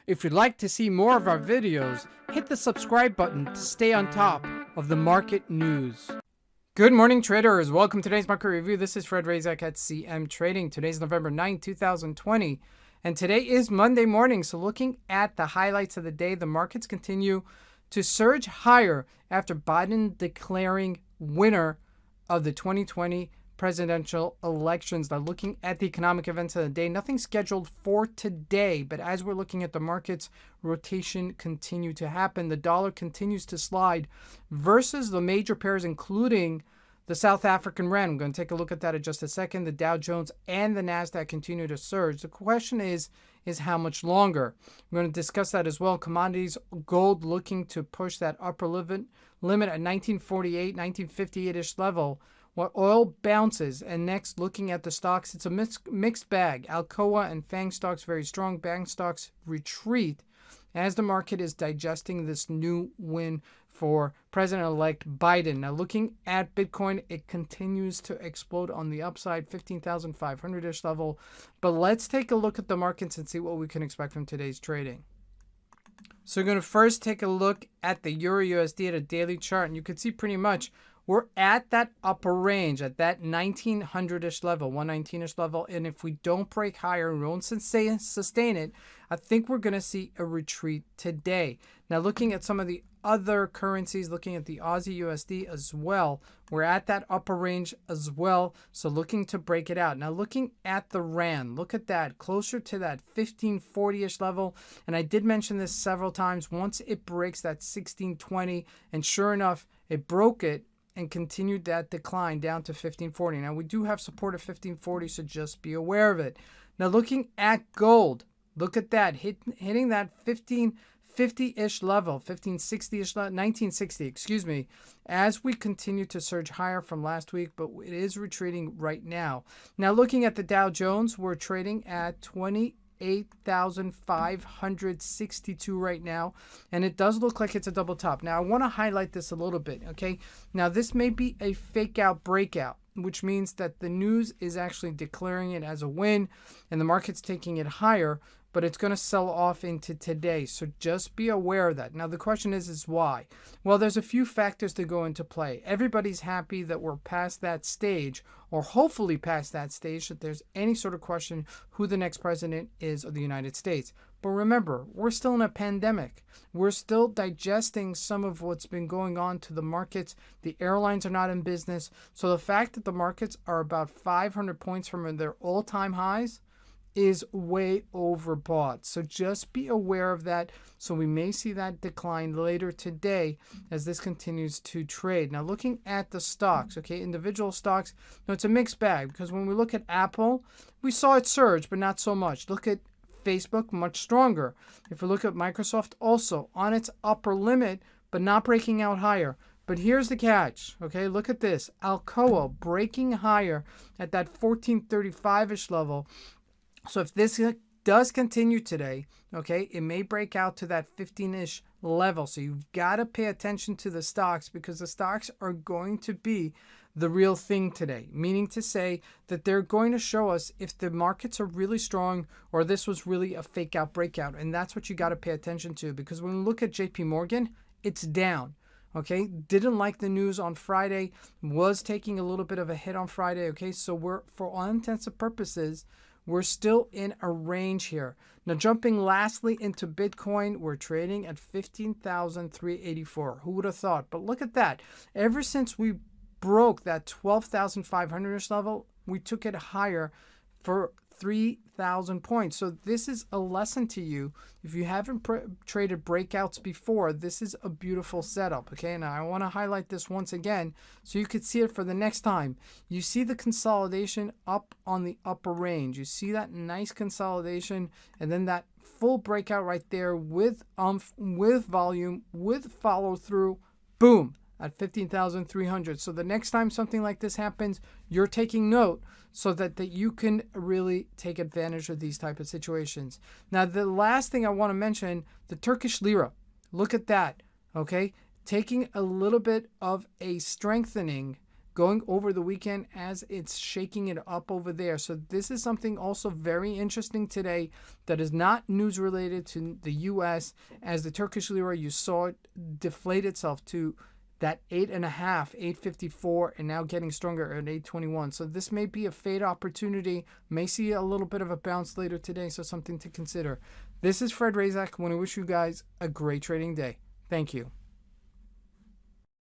If you'd like to see more of our videos, hit the subscribe button to stay on top of the market news. Good morning, traders. Welcome to today's market review. This is Fred Razak at CMtrading. Today's November 9, 2020, and today is Monday morning. So looking at the highlights of the day, the markets continue to surge higher after Biden declaring winner of the 2020 presidential elections. Now, looking at the economic events of the day, nothing scheduled for today, but as we're looking at the markets, rotation continue to happen. The dollar continues to slide versus the major pairs, including the South African rand. I'm going to take a look at that in just a second. The Dow Jones and the NASDAQ continue to surge. The question is how much longer? We're going to discuss that as well. Commodities, gold looking to push that upper limit at 1948, 1958-ish level. While oil bounces. And next, looking at the stocks, it's a mixed bag. Alcoa and FANG stocks very strong. Bank stocks retreat as the market is digesting this new win for President-elect Biden. Now, looking at Bitcoin, it continues to explode on the upside, 15,500-ish level. But let's take a look at the markets and see what we can expect from today's trading. So we're going to first take a look at the Euro USD at a daily chart, and you can see pretty much we're at that upper range, at that 1900-ish level, 119-ish level. And if we don't break higher and don't sustain it, I think we're going to see a retreat today. Now, looking at some of the other currencies, looking at the Aussie USD as well, we're at that upper range as well. So looking to break it out. Now, looking at the rand, look at that, closer to that 1540-ish level. And I did mention this several times. Once it breaks that 1620, and sure enough, it broke it and continued that decline down to 1540. Now, we do have support at 1540, so just be aware of it. Now, looking at gold, look at that, hitting that 1550-ish level, 1560-ish, 1960, excuse me, as we continue to surge higher from last week, but it is retreating right now. Now, looking at the Dow Jones, we're trading at 28,562 right now, and it does look like it's a double top. Now, I want to highlight this a little bit, okay? Now, this may be a fake out breakout, which means that the news is actually declaring it as a win, and the market's taking it higher, but it's going to sell off into today. So just be aware of that. Now, the question is why? Well, there's a few factors to go into play. Everybody's happy that we're past that stage, or hopefully past that stage, that there's any sort of question who the next president is of the United States. But remember, we're still in a pandemic. We're still digesting some of what's been going on to the markets. The airlines are not in business. So the fact that the markets are about 500 points from their all-time highs is way overbought. So just be aware of that. So we may see that decline later today as this continues to trade. Now, looking at the stocks, okay, individual stocks, no, it's a mixed bag, because when we look at Apple, we saw it surge, but not so much. Look at Facebook, much stronger. If we look at Microsoft, also on its upper limit, but not breaking out higher. But here's the catch, okay? Look at this. Alcoa breaking higher at that 1435-ish level. So if this does continue today, okay, it may break out to that 15-ish level. So you've got to pay attention to the stocks, because the stocks are going to be the real thing today, meaning to say that they're going to show us if the markets are really strong or this was really a fake out breakout. And that's what you got to pay attention to, because when we look at JP Morgan, it's down. Okay, didn't like the news on Friday, was taking a little bit of a hit on Friday. Okay, so we're, for all intents and purposes, we're still in a range here. Now, jumping lastly into Bitcoin, we're trading at 15,384. Who would have thought? But look at that. Ever since we broke that 12,500-ish level, we took it higher for 3,000 points. So this is a lesson to you. If you haven't traded breakouts before, this is a beautiful setup. Okay, now I want to highlight this once again so you could see it for the next time. You see the consolidation up on the upper range. You see that nice consolidation, and then that full breakout right there with volume, with follow through, boom, at 15,300. So the next time something like this happens, you're taking note so that you can really take advantage of these type of situations. Now, the last thing I want to mention, the Turkish Lira. Look at that, okay? Taking a little bit of a strengthening going over the weekend as it's shaking it up over there. So this is something also very interesting today that is not news related to the US, as the Turkish Lira, you saw it deflate itself to that 8.5, 854, and now getting stronger at 821. So this may be a fade opportunity. May see a little bit of a bounce later today, so something to consider. This is Fred Razak. I want to wish you guys a great trading day. Thank you.